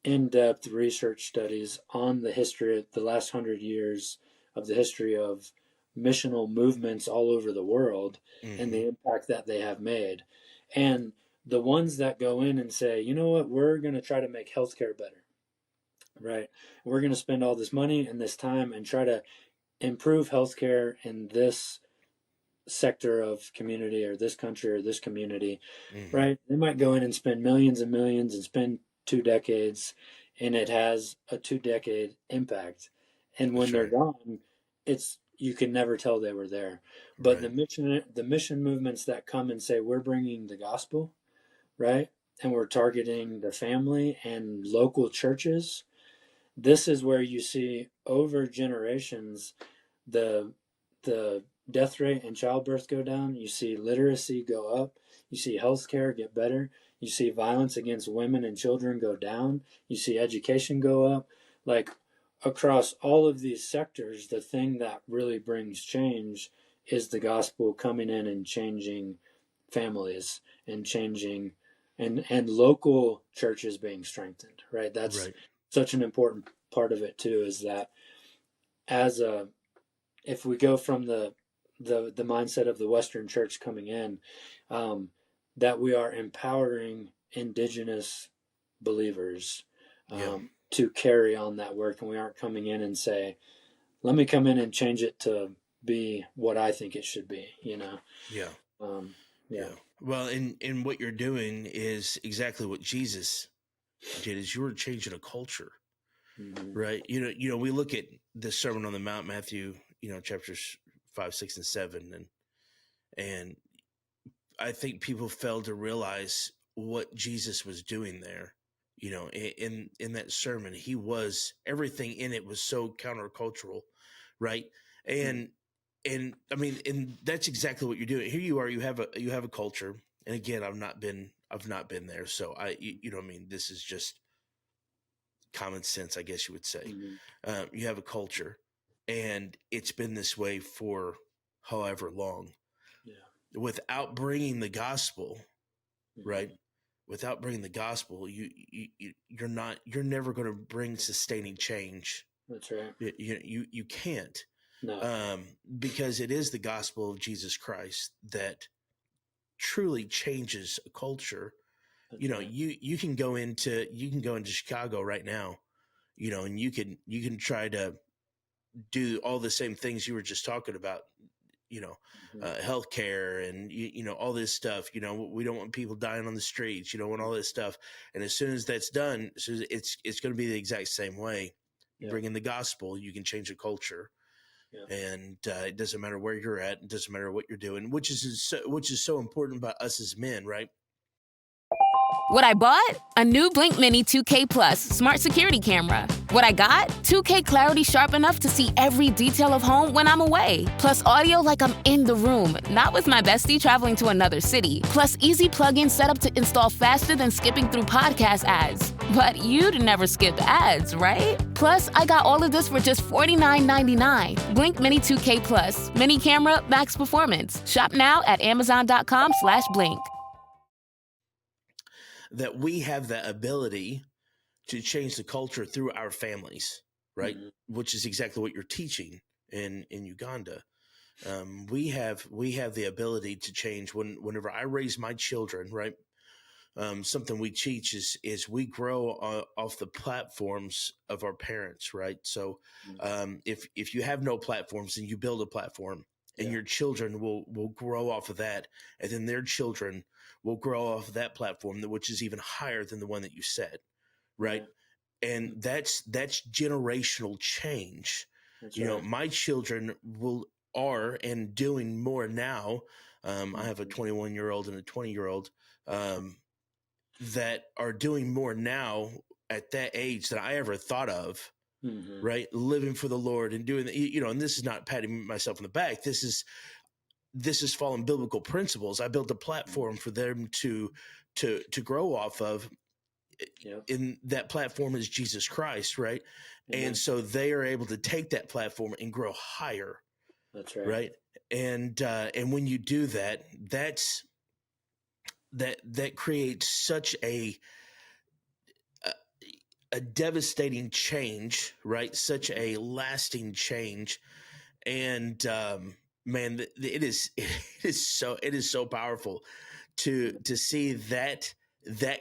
in-depth research studies on the history of the last 100 years of the history of missional movements all over the world and the impact that they have made. And the ones that go in and say, you know what, we're going to try to make healthcare better, right? We're going to spend all this money and this time and try to improve healthcare in this sector of community or this country or this community, right? They might go in and spend millions and millions and spend 2 decades, and it has a 2-decade impact. And when they're gone, you can never tell they were there. But the mission movements that come and say we're bringing the gospel, right, and we're targeting the family and local churches, this is where you see over generations the death rate and childbirth go down. You see literacy go up. You see healthcare get better. You see violence against women and children go down. You see education go up. Like across all of these sectors, the thing that really brings change is the gospel coming in and changing families and changing and local churches being strengthened, right? That's such an important part of it too, is that if we go from the mindset of the Western church coming in, that we are empowering indigenous believers to carry on that work, and we aren't coming in and say, let me come in and change it to be what I think it should be, you know? Well, and what you're doing is exactly what Jesus did, is you were changing a culture, right? You know, we look at the Sermon on the Mount, Matthew, chapters 5, 6, and 7, and I think people fail to realize what Jesus was doing there. In that sermon, everything in it was so countercultural, right? And I mean, and that's exactly what you're doing. Here you are, you have a culture. And again, I've not been there. So this is just common sense, I guess you would say. You have a culture, and it's been this way for however long, without bringing the gospel, right? Without bringing the gospel, you're never going to bring sustaining change. That's right. You can't. No. Because it is the gospel of Jesus Christ that truly changes a culture. That's you can go into Chicago right now, and you can try to do all the same things you were just talking about, healthcare and all this stuff. We don't want people dying on the streets. You don't want all this stuff. And as soon as that's done, it's going to be the exact same way. You bring in the gospel, you can change a culture. And it doesn't matter where you're at. It doesn't matter what you're doing, which is so important about us as men, right? What I bought? A new Blink Mini 2K Plus smart security camera. What I got? 2K clarity sharp enough to see every detail of home when I'm away. Plus audio like I'm in the room, not with my bestie traveling to another city. Plus easy plug-in setup to install faster than skipping through podcast ads. But you'd never skip ads, right? Plus, I got all of this for just $49.99. Blink Mini 2K Plus. Mini camera, max performance. Shop now at Amazon.com/Blink. That we have the ability to change the culture through our families, right? Which is exactly what you're teaching in Uganda. We have the ability to change. Whenever I raise my children, right? Something we teach is we grow off the platforms of our parents, right? So if you have no platforms, then you build a platform, and your children will grow off of that, and then their children will grow off of that platform, which is even higher than the one that you set, right? And that's generational change. That's right. My children are doing more now. I have a 21-year-old and a 20-year-old that are doing more now at that age than I ever thought of. Right, living for the Lord and doing, and this is not patting myself on the back. This is following biblical principles. I built a platform for them to grow off of. In that platform is Jesus Christ, right? And so they are able to take that platform and grow higher. That's right. Right, and when you do that, that creates such a a devastating change, right? Such a lasting change. And man, it is so powerful to see that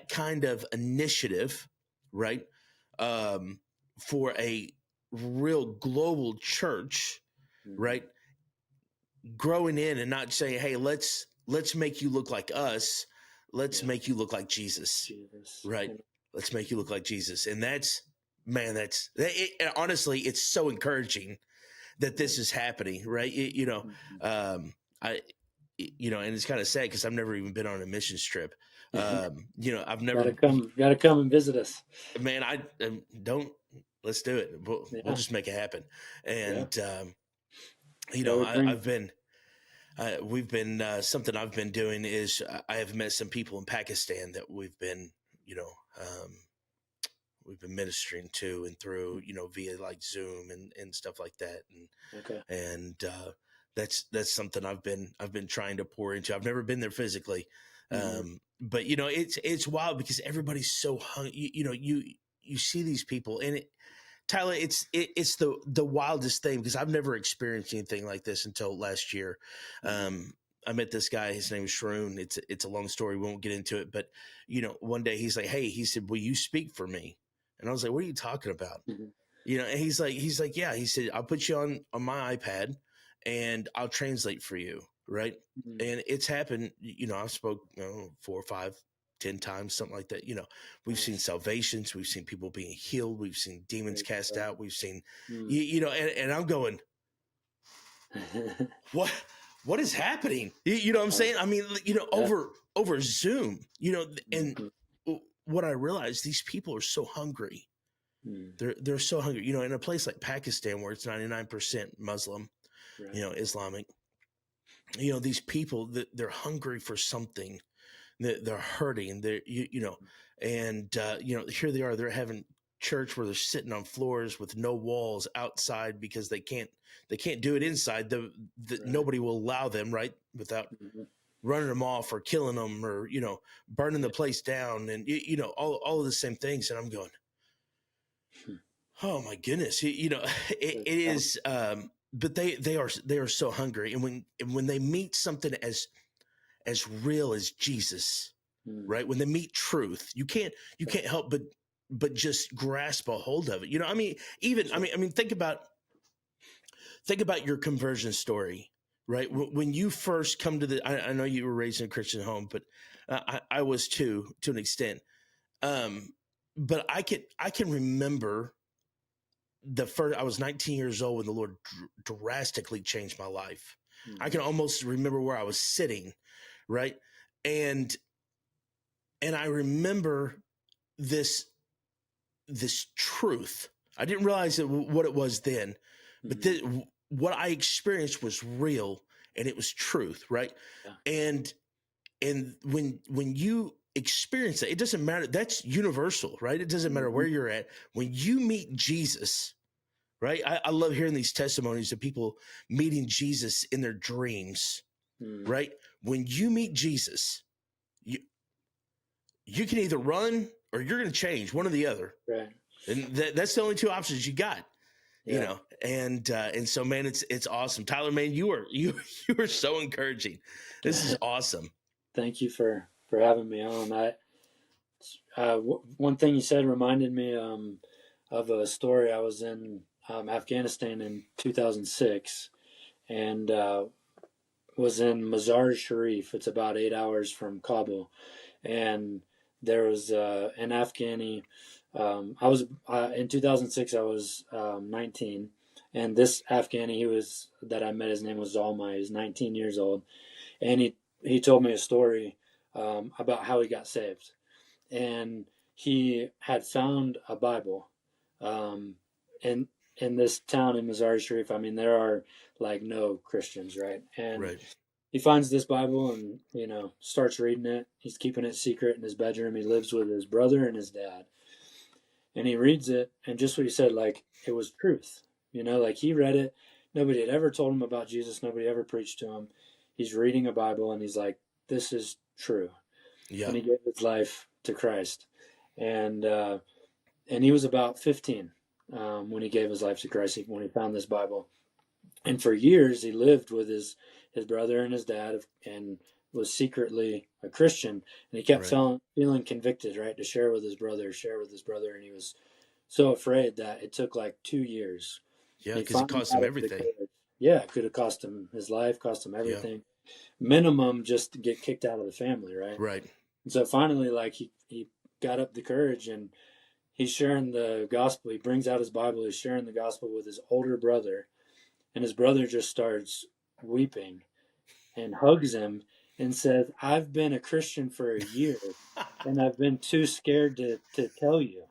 kind of initiative, right? For a real global church, right? Growing in and not saying, "Hey, let's make you look like us. Let's make you look like Jesus." Right? Let's make you look like Jesus. And honestly, it's so encouraging that this is happening, right? And it's kind of sad because I've never even been on a missions trip. I've never gotta come and visit us, man. Let's do it. We'll just make it happen. And we've been something I've been doing is I have met some people in Pakistan that we've been ministering to and through, via like Zoom and stuff like that. And that's something I've been trying to pour into. I've never been there physically. But it's wild because everybody's so you see these people and Tyler, it's the wildest thing because I've never experienced anything like this until last year. I met this guy. His name is Sharoon. It's a long story. We won't get into it. But one day he's like, "Hey," he said, "Will you speak for me?" And I was like, "What are you talking about?" And he's like, "Yeah." He said, "I'll put you on my iPad, and I'll translate for you." Right? And it's happened. I've spoke 4, 5, 10 times, something like that. We've seen salvations, we've seen people being healed, we've seen demons cast out, we've seen, and I'm going, what is happening? You know what I'm saying? I mean, over Zoom, and what I realized, these people are so hungry. They're so hungry, in a place like Pakistan where it's 99% Muslim, Islamic, these people that they're hungry for something. They're hurting. They're here they are. They're having church where they're sitting on floors with no walls outside because they can't do it inside. Nobody will allow them, right, without running them off or killing them or burning the place down and all of the same things. And I'm going, oh my goodness, it is. But they are so hungry, and when they meet something as real as Jesus, right? When they meet truth, you can't help but just grasp a hold of it. I mean, think about your conversion story, right? When you first come to I know you were raised in a Christian home, but I was too, to an extent. But I can remember I was 19 years old when the Lord drastically changed my life. I can almost remember where I was sitting, right? And I remember this truth. I didn't realize what it was then, but what I experienced was real and it was truth, right? Yeah. And when you experience it, it doesn't matter. That's universal, right? It doesn't matter where you're at. When you meet Jesus, right? I love hearing these testimonies of people meeting Jesus in their dreams, right? When you meet Jesus, you can either run or you're going to change, one or the other. Right. And that's the only two options you got, and so, man, it's awesome. Tyler, man, you are so encouraging. This is awesome. Thank you for having me on. One thing you said reminded me of a story. I was in Afghanistan in 2006 and was in Mazar-e-Sharif. It's about 8 hours from Kabul. And there was an Afghani. In 2006, I was 19. And this Afghani, that I met, his name was Zalmai. He was 19 years old. And he told me a story about how he got saved. And he had found a Bible in this town in Mazar-e-Sharif. I mean, there are like no Christians, right? And he finds this Bible and, starts reading it. He's keeping it secret in his bedroom. He lives with his brother and his dad. And he reads it, and just what he said, like, it was truth. Like he read it. Nobody had ever told him about Jesus. Nobody ever preached to him. He's reading a Bible, and he's like, this is true. Yeah. And he gave his life to Christ. And and he was about 15 when he gave his life to Christ, when he found this Bible. And for years, he lived with his brother and his dad, and was secretly a Christian. And he kept feeling convicted, right, to share with his brother. And he was so afraid that it took like 2 years. Yeah, because it cost him everything. Yeah, it could have cost him his life, cost him everything. Yeah. Minimum just to get kicked out of the family, right? Right. And so finally, like, he got up the courage, and he's sharing the gospel. He brings out his Bible. He's sharing the gospel with his older brother. And his brother just starts weeping and hugs him and says, "I've been a Christian for a year, and I've been too scared to tell you,"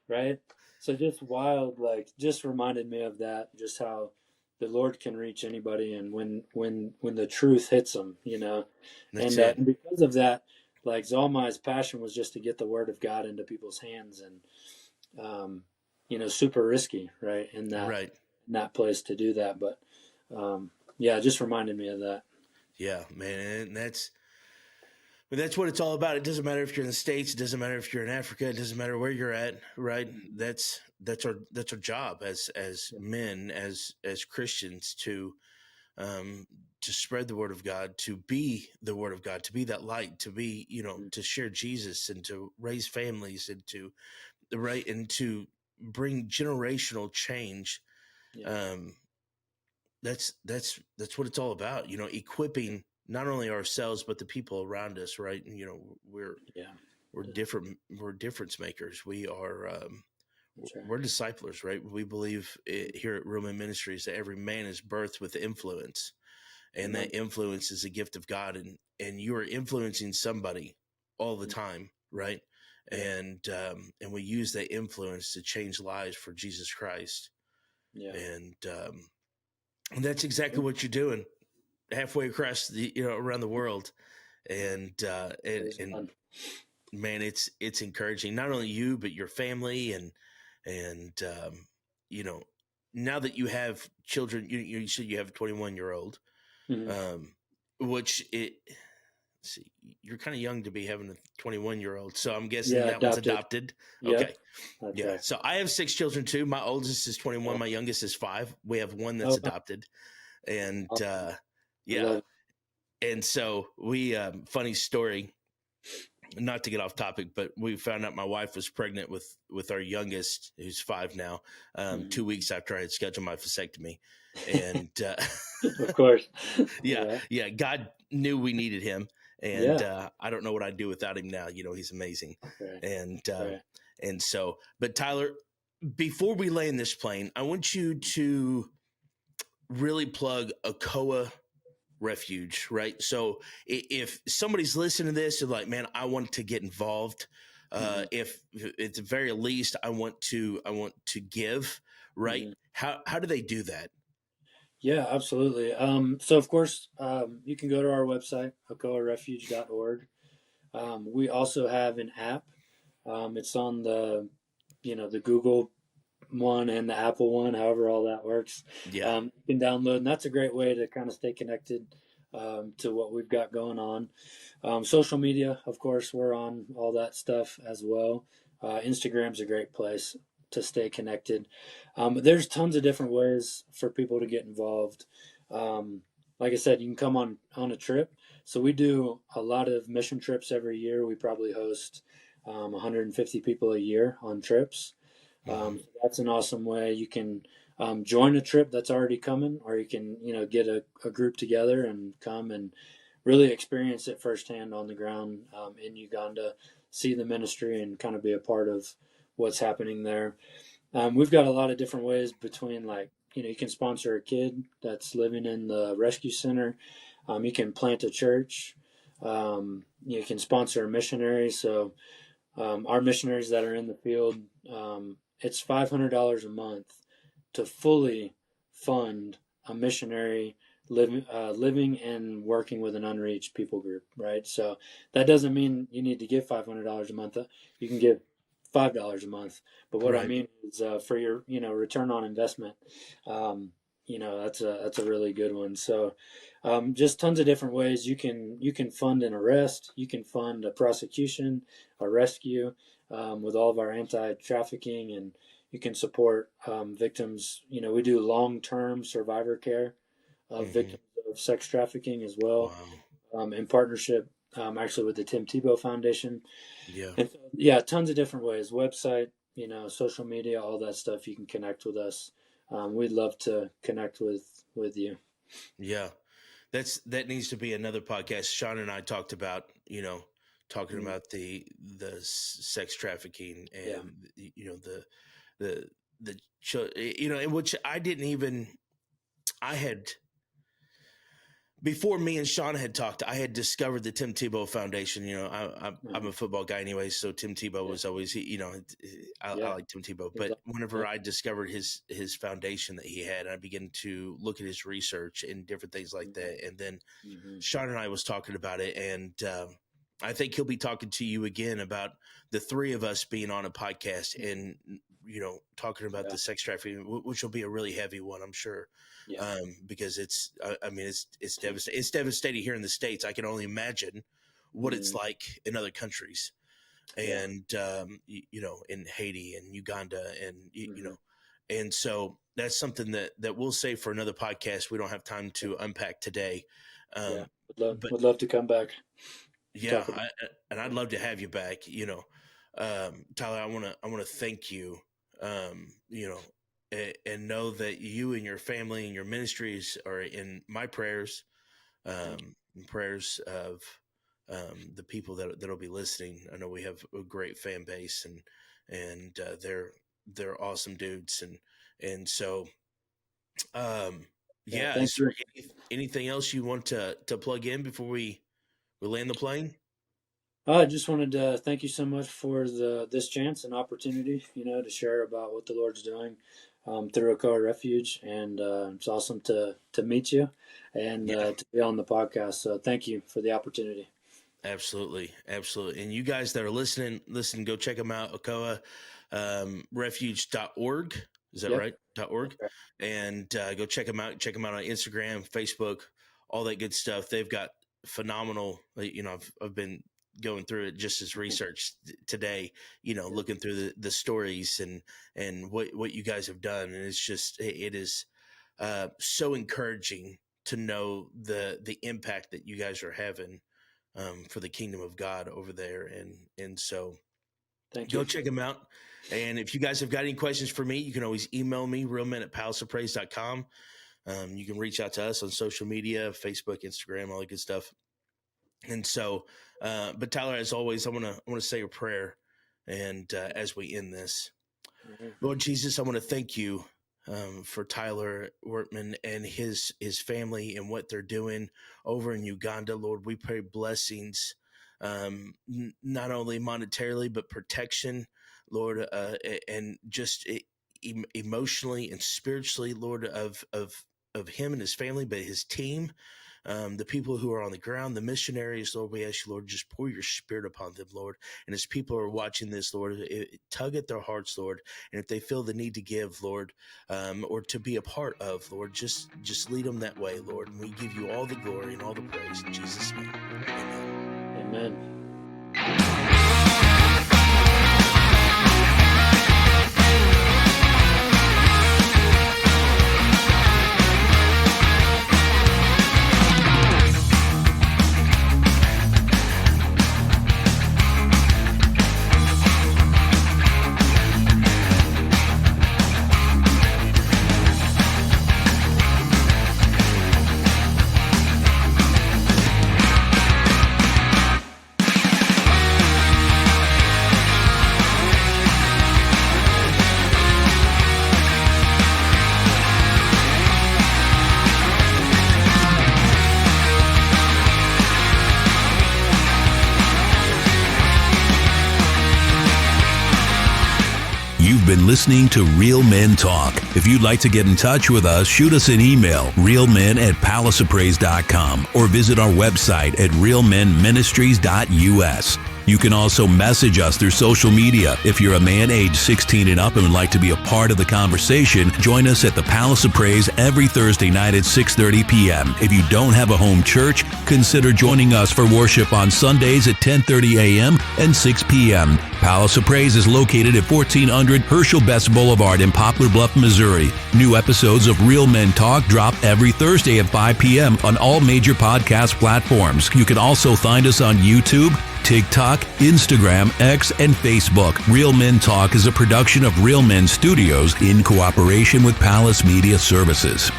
right? So just wild, like, just reminded me of that, just how the Lord can reach anybody, and when the truth hits them, you know. And because of that, like, Zalmai's passion was just to get the word of God into people's hands, and you know, super risky, right? In that place to do that, but yeah, it just reminded me of that. Yeah, man, and that's what it's all about. It doesn't matter if you're in the States, it doesn't matter if you're in Africa, it doesn't matter where you're at, right? That's our job as men, as Christians, to spread the word of God, to be the word of God, to be that light, to be, you know, to share Jesus, and to raise families, and to bring generational change. Yeah. That's what it's all about, you know, equipping not only ourselves but the people around us, right? And, you know, we're difference makers. We are we're disciplers, right? We believe here at Roman Ministries that every man is birthed with influence, and that influence is a gift of God, and you are influencing somebody all the time, right? And we use that influence to change lives for Jesus Christ. Yeah. And that's exactly what you're doing halfway across around the world. And man, it's encouraging, not only you, but your family, and you know, now that you have children, you said you have a 21-year-old, which see, you're kind of young to be having a 21-year-old. So I'm guessing that one's adopted. Yep. Okay. Yeah. Right. So I have 6 children too. My oldest is 21. My youngest is 5. We have one that's adopted. And and so we, funny story, not to get off topic, but we found out my wife was pregnant with our youngest, who's 5 now, 2 weeks after I had scheduled my vasectomy. And of course. Yeah. God knew we needed him. And I don't know what I'd do without him now. You know, he's amazing. Right. And so, but Tyler, before we land this plane, I want you to really plug Okoa Refuge, right? So if somebody's listening to this and like, man, I want to get involved, if at the very least I want to give, right? How do they do that? Yeah, absolutely. So of course, you can go to our website, okoarefuge.org. We also have an app. It's on the Google one and the Apple one, however all that works. Yeah. You can download, and that's a great way to kind of stay connected to what we've got going on. Social media, of course, we're on all that stuff as well. Instagram's a great place to stay connected. But there's tons of different ways for people to get involved. Like I said, you can come on a trip. So we do a lot of mission trips every year. We probably host 150 people a year on trips. That's an awesome way. You can join a trip that's already coming, or you can, get a group together and come and really experience it firsthand on the ground in Uganda, see the ministry, and kind of be a part of what's happening there. We've got a lot of different ways between, like, you can sponsor a kid that's living in the rescue center. You can plant a church. You can sponsor a missionary. So our missionaries that are in the field, it's $500 a month to fully fund a missionary living and working with an unreached people group, right? So that doesn't mean you need to give $500 a month. You can give $5 a month. But what I mean is for your, return on investment, that's a really good one. So just tons of different ways you can fund an arrest, you can fund a prosecution, a rescue. with all of our anti-trafficking, and you can support victims. We do long-term survivor care of victims of sex trafficking as well, in partnership actually with the Tim Tebow Foundation. Tons of different ways. Website, social media, all that stuff. You can connect with us. We'd love to connect with you. Yeah, that needs to be another podcast. Sean and I talked about, talking about the sex trafficking and which before me and Sean had talked, I had discovered the Tim Tebow Foundation. I'm a football guy anyway, so Tim Tebow was always, I like Tim Tebow. But whenever I discovered his foundation that he had, I began to look at his research and different things like that. And then Sean and I was talking about it, and I think he'll be talking to you again about the three of us being on a podcast and, talking about the sex trafficking, which will be a really heavy one, I'm sure. Because it's devastating. It's devastating here in the States. I can only imagine what it's like in other countries, and in Haiti and Uganda, and and so that's something that we'll save for another podcast. We don't have time to unpack today. Would love to come back. Yeah, I'd love to have you back. Tyler, I want to thank you. And know that you and your family and your ministries are in my prayers, prayers of the people that'll be listening. I know we have a great fan base, and they're awesome dudes, and so is there anything else you want to plug in before we land the plane? I just wanted to thank you so much for this chance and opportunity, to share about what the Lord's doing through Okoa Refuge, and it's awesome to meet you and to be on the podcast. So thank you for the opportunity. Absolutely. And you guys that are listening, go check them out. Okoa Refuge.org. Is that right? .org. Okay. And go check them out. Check them out on Instagram, Facebook, all that good stuff. They've got phenomenal. I've been going through it just as research today, looking through the stories and what you guys have done. And it's just, it is so encouraging to know the impact that you guys are having for the kingdom of God over there. And so go check them out. And if you guys have got any questions for me, you can always email me, realmen@palaceofpraise.com. You can reach out to us on social media, Facebook, Instagram, all that good stuff. And so, but Tyler, as always, I want to say a prayer, and as we end this, Lord Jesus, I want to thank you for Tyler Workman and his family and what they're doing over in Uganda. Lord, we pray blessings, not only monetarily but protection, Lord, and just emotionally and spiritually, Lord, of him and his family, but his team. The people who are on the ground, the missionaries, Lord, we ask you, Lord, just pour your spirit upon them, Lord. And as people are watching this, Lord, tug at their hearts, Lord. And if they feel the need to give, Lord, or to be a part of, Lord, just lead them that way, Lord. And we give you all the glory and all the praise in Jesus' name. Amen. Amen. You've been listening to Real Men Talk. If you'd like to get in touch with us, shoot us an email, realmen@palaceofpraise.com, or visit our website at realmenministries.us. You can also message us through social media. If you're a man age 16 and up and would like to be a part of the conversation, join us at the Palace of Praise every Thursday night at 6:30 p.m. If you don't have a home church, consider joining us for worship on Sundays at 10:30 a.m. and 6 p.m. Palace of Praise is located at 1400 Herschel Best Boulevard in Poplar Bluff, Missouri. New episodes of Real Men Talk drop every Thursday at 5 p.m. on all major podcast platforms. You can also find us on YouTube, TikTok, Instagram, X, and Facebook. Real Men Talk is a production of Real Men Studios in cooperation with Palace Media Services.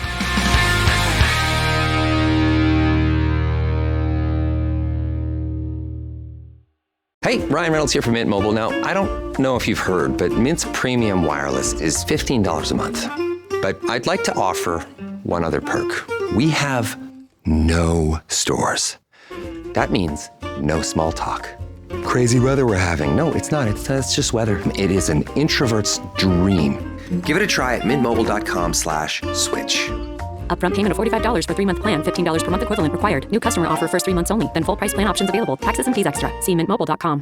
Hey, Ryan Reynolds here from Mint Mobile. Now, I don't know if you've heard, but Mint's premium wireless is $15 a month. But I'd like to offer one other perk. We have no stores. That means no small talk. Crazy weather we're having. No, it's not. It's just weather. It is an introvert's dream. Give it a try at mintmobile.com/switch. Upfront payment of $45 for 3-month plan, $15 per month equivalent required. New customer offer first 3 months only. Then full price plan options available. Taxes and fees extra. See mintmobile.com.